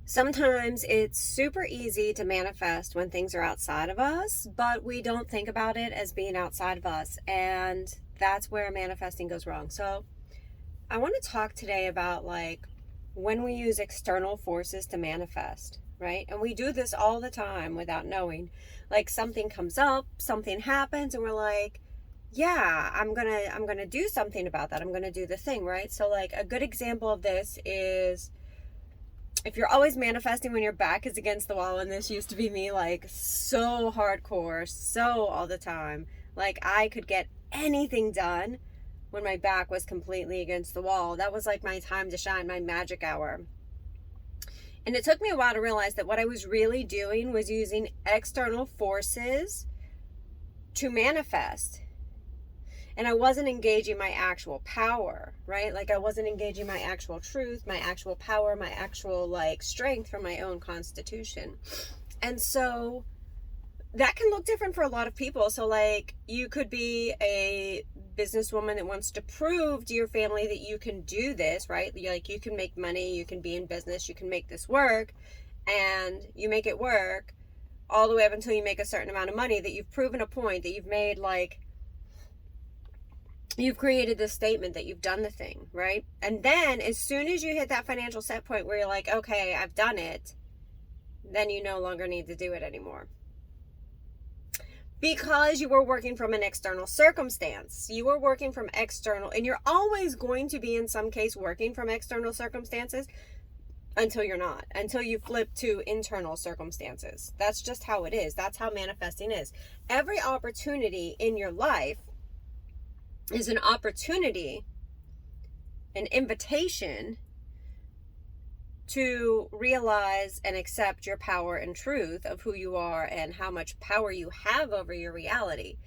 Sometimes it's super easy to manifest when things are outside of us, but we don't think about it as being outside of us. And that's where manifesting goes wrong. So I want to talk today about like when we use external forces to manifest, right? And we do this all the time without knowing. Like something comes up, something happens, and we're like, yeah, I'm gonna do something about that. I'm gonna do the thing, right? So like a good example of this is if you're always manifesting when your back is against the wall, and this used to be me, like so hardcore, so all the time, like I could get anything done when my back was completely against the wall. That was like my time to shine, my magic hour. And it took me a while to realize that what I was really doing was using external forces to manifest. And I wasn't engaging my actual power, right? Like I wasn't engaging my actual truth, my actual power, my actual like strength from my own constitution. And so that can look different for a lot of people. So like you could be a businesswoman that wants to prove to your family that you can do this, right? Like you can make money, you can be in business, you can make this work, and you make it work all the way up until you make a certain amount of money, that you've proven a point, that you've made like you've created this statement that you've done the thing, right? And then as soon as you hit that financial set point where you're like, okay, I've done it, then you no longer need to do it anymore. Because you were working from an external circumstance. You were working from external, and you're always going to be in some case working from external circumstances until you're not, until you flip to internal circumstances. That's just how it is. That's how manifesting is. Every opportunity in your life is an opportunity, an invitation to realize and accept your power and truth of who you are and how much power you have over your reality.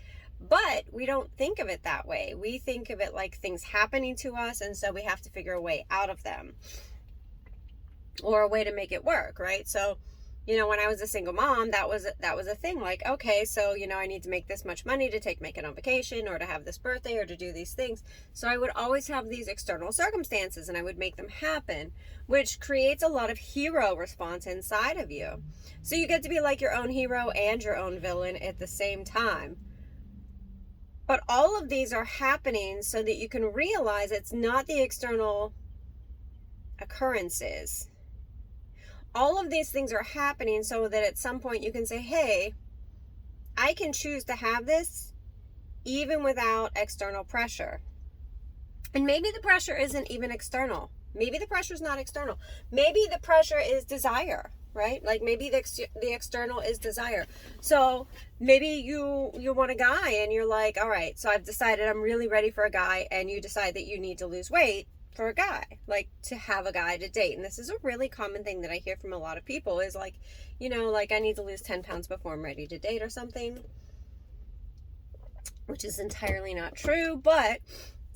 But we don't think of it that way. We think of it like things happening to us, and so we have to figure a way out of them or a way to make it work, right? So when I was a single mom, that was a thing. Like, okay, so I need to make this much money to take Macon on vacation, or to have this birthday, or to do these things. So I would always have these external circumstances, and I would make them happen, which creates a lot of hero response inside of you. So you get to be like your own hero and your own villain at the same time. But all of these are happening so that you can realize it's not the external occurrences. All of these things are happening so that at some point you can say, hey, I can choose to have this even without external pressure. And maybe the pressure isn't even external. Maybe the pressure is not external. Maybe the pressure is desire, right? Like maybe the external is desire. So maybe you want a guy, and you're like, all right, so I've decided I'm really ready for a guy, and you decide that you need to lose weight for a guy, like to have a guy to date. And this is a really common thing that I hear from a lot of people is like, like I need to lose 10 pounds before I'm ready to date or something, which is entirely not true, but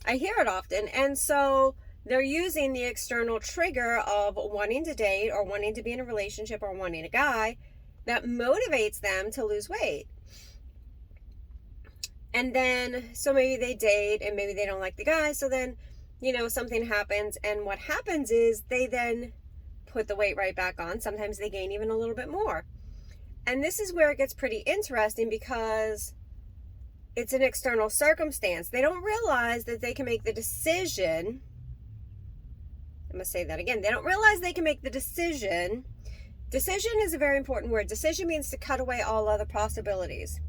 I hear it often. And so they're using the external trigger of wanting to date or wanting to be in a relationship or wanting a guy that motivates them to lose weight. And then, so maybe they date and maybe they don't like the guy. So then, something happens, and what happens is they then put the weight right back on. Sometimes they gain even a little bit more. And this is where it gets pretty interesting, because it's an external circumstance. They don't realize that they can make the decision. I'm going to say that again. They don't realize they can make the decision. Decision is a very important word. Decision means to cut away all other possibilities.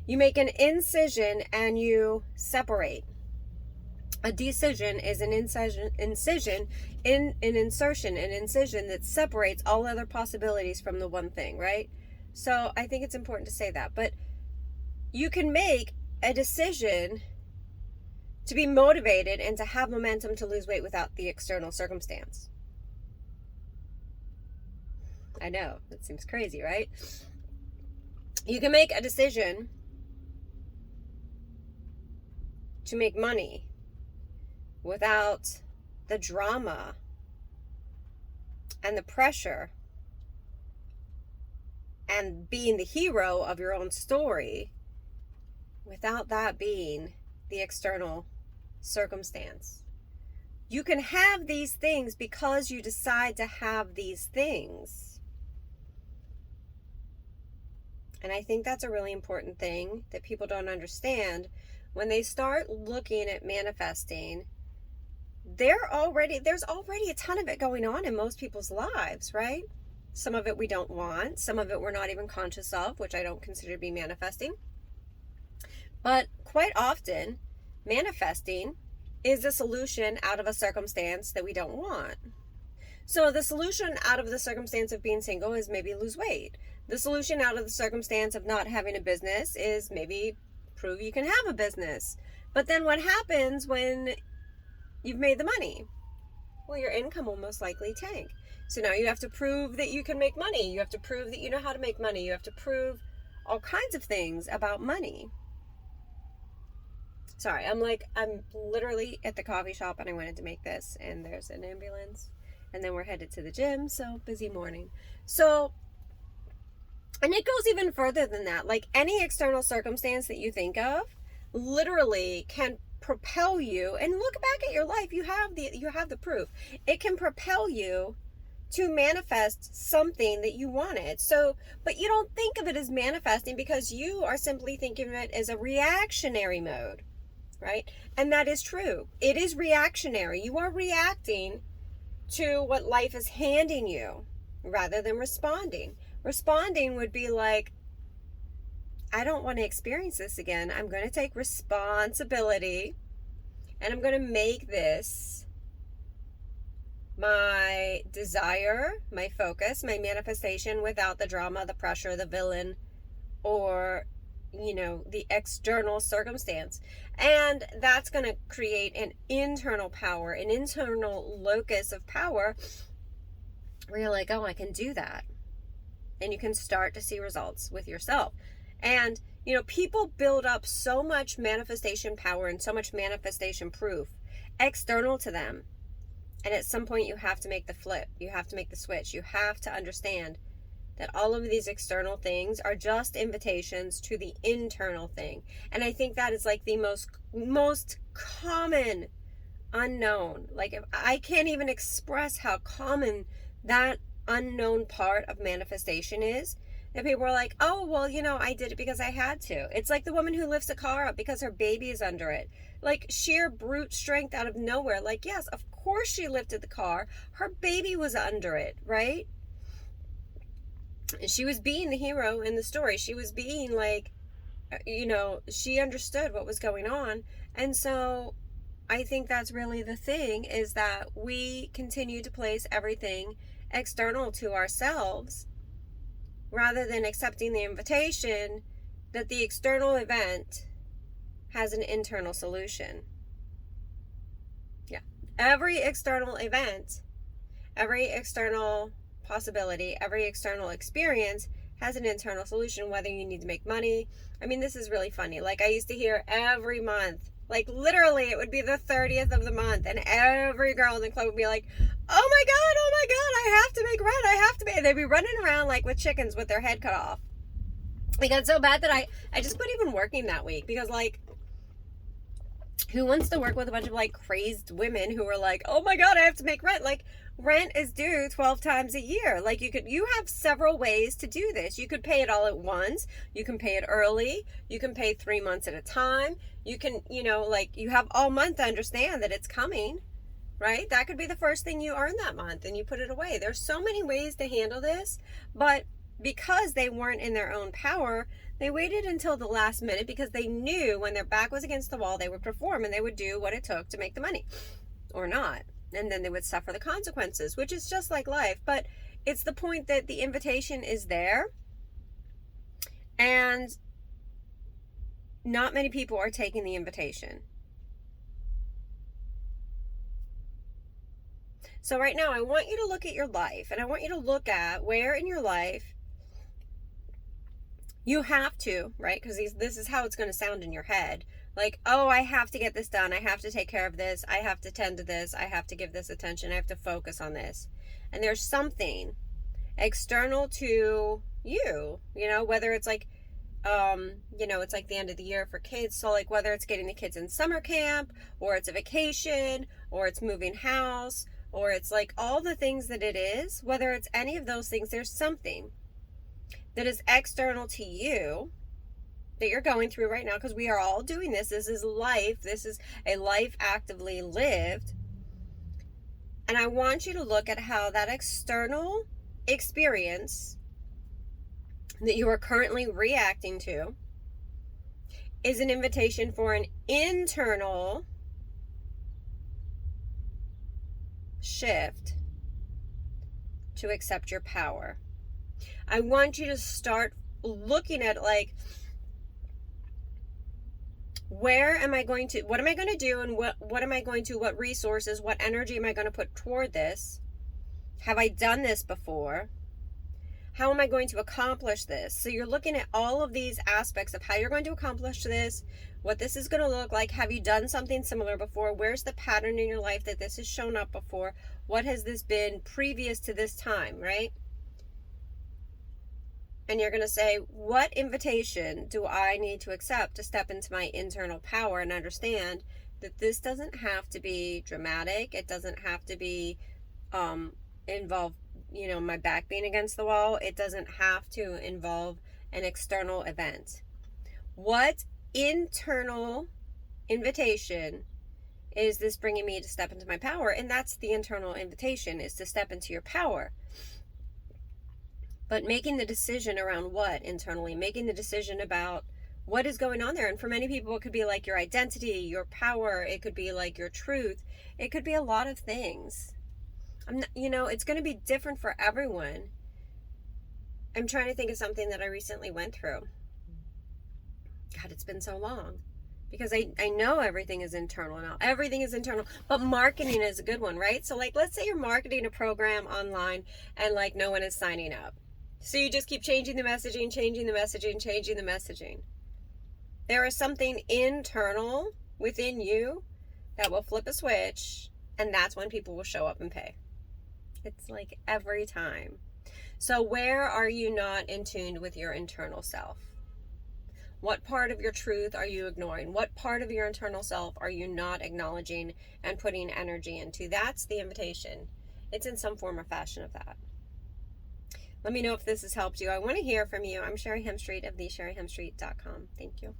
You make an incision and you separate. A decision is an incision in an insertion, an incision that separates all other possibilities from the one thing, right? So I think it's important to say that. But you can make a decision to be motivated and to have momentum to lose weight without the external circumstance. I know, that seems crazy, right? You can make a decision to make money without the drama and the pressure and being the hero of your own story, without that being the external circumstance. You can have these things because you decide to have these things. And I think that's a really important thing that people don't understand. When they start looking at manifesting, there's already a ton of it going on in most people's lives, right? Some of it we don't want, some of it we're not even conscious of, which I don't consider to be manifesting. But quite often, manifesting is a solution out of a circumstance that we don't want. So the solution out of the circumstance of being single is maybe lose weight. The solution out of the circumstance of not having a business is maybe prove you can have a business. But then what happens when you've made the money? Well, your income will most likely tank. So now you have to prove that you can make money. You have to prove that you know how to make money. You have to prove all kinds of things about money. Sorry, I'm literally at the coffee shop and I wanted to make this, and there's an ambulance, and then we're headed to the gym, so busy morning. So, and it goes even further than that. Like any external circumstance that you think of literally can propel you, and look back at your life, you have the proof. It can propel you to manifest something that you wanted. So, but you don't think of it as manifesting because you are simply thinking of it as a reactionary mode, right? And that is true. It is reactionary. You are reacting to what life is handing you rather than responding. Responding would be like, I don't want to experience this again. I'm going to take responsibility and I'm going to make this my desire, my focus, my manifestation without the drama, the pressure, the villain, or, the external circumstance. And that's going to create an internal power, an internal locus of power where you're like, oh, I can do that. And you can start to see results with yourself. And, people build up so much manifestation power and so much manifestation proof external to them. And at some point you have to make the flip. You have to make the switch. You have to understand that all of these external things are just invitations to the internal thing. And I think that is like the most common unknown. Like, if I can't even express how common that unknown part of manifestation is. And people are like, oh, well, I did it because I had to. It's like the woman who lifts a car up because her baby is under it. Like sheer brute strength out of nowhere. Like, yes, of course she lifted the car. Her baby was under it, right? And she was being the hero in the story. She was being like, she understood what was going on. And so I think that's really the thing, is that we continue to place everything external to ourselves rather than accepting the invitation that the external event has an internal solution. Yeah. Every external event, every external possibility, every external experience has an internal solution, whether you need to make money. I mean, this is really funny. Like, I used to hear every month, like literally it would be the 30th of the month, and every girl in the club would be like, oh my God, I have to make rent. I have to make, they'd be running around like with chickens with their head cut off. It got so bad that I just quit even working that week, because like, who wants to work with a bunch of like crazed women who are like, oh my God, I have to make rent? Like, rent is due 12 times a year. Like, you have several ways to do this. You could pay it all at once. You can pay it early. You can pay 3 months at a time. You can, you have all month to understand that it's coming, right? That could be the first thing you earn that month and you put it away. There's so many ways to handle this, but because they weren't in their own power, they waited until the last minute, because they knew when their back was against the wall, they would perform and they would do what it took to make the money, or not. And then they would suffer the consequences, which is just like life. But it's the point that the invitation is there, and not many people are taking the invitation. So right now, I want you to look at your life, and I want you to look at where in your life you have to, right? Because this is how it's going to sound in your head. Like, oh, I have to get this done. I have to take care of this. I have to tend to this. I have to give this attention. I have to focus on this. And there's something external to you, whether it's like It's like the end of the year for kids. So like whether it's getting the kids in summer camp, or it's a vacation, or it's moving house, or it's like all the things that it is, whether it's any of those things, there's something that is external to you that you're going through right now, because we are all doing this. This is life. This is a life actively lived. And I want you to look at how that external experience that you are currently reacting to is an invitation for an internal shift to accept your power. I want you to start looking at like, what am I going to do, and what resources, what energy am I going to put toward this? Have I done this before? How am I going to accomplish this? So you're looking at all of these aspects of how you're going to accomplish this, what this is going to look like. Have you done something similar before? Where's the pattern in your life that this has shown up before? What has this been previous to this time, right? And you're going to say, what invitation do I need to accept to step into my internal power and understand that this doesn't have to be dramatic. It doesn't have to be involve, my back being against the wall. It doesn't have to involve an external event. What internal invitation is this bringing me to step into my power? And that's the internal invitation, is to step into your power. But making the decision around what internally, making the decision about what is going on there. And for many people, it could be like your identity, your power. It could be like your truth. It could be a lot of things. It's going to be different for everyone. I'm trying to think of something that I recently went through. God, it's been so long. Because I know everything is internal now. Everything is internal. But marketing is a good one, right? So like, let's say you're marketing a program online and like no one is signing up. So you just keep changing the messaging. There is something internal within you that will flip a switch, and that's when people will show up and pay. It's like every time. So where are you not in tune with your internal self? What part of your truth are you ignoring? What part of your internal self are you not acknowledging and putting energy into? That's the invitation. It's in some form or fashion of that. Let me know if this has helped you. I want to hear from you. I'm Sherry Hemstreet of thesherryhemstreet.com. Thank you.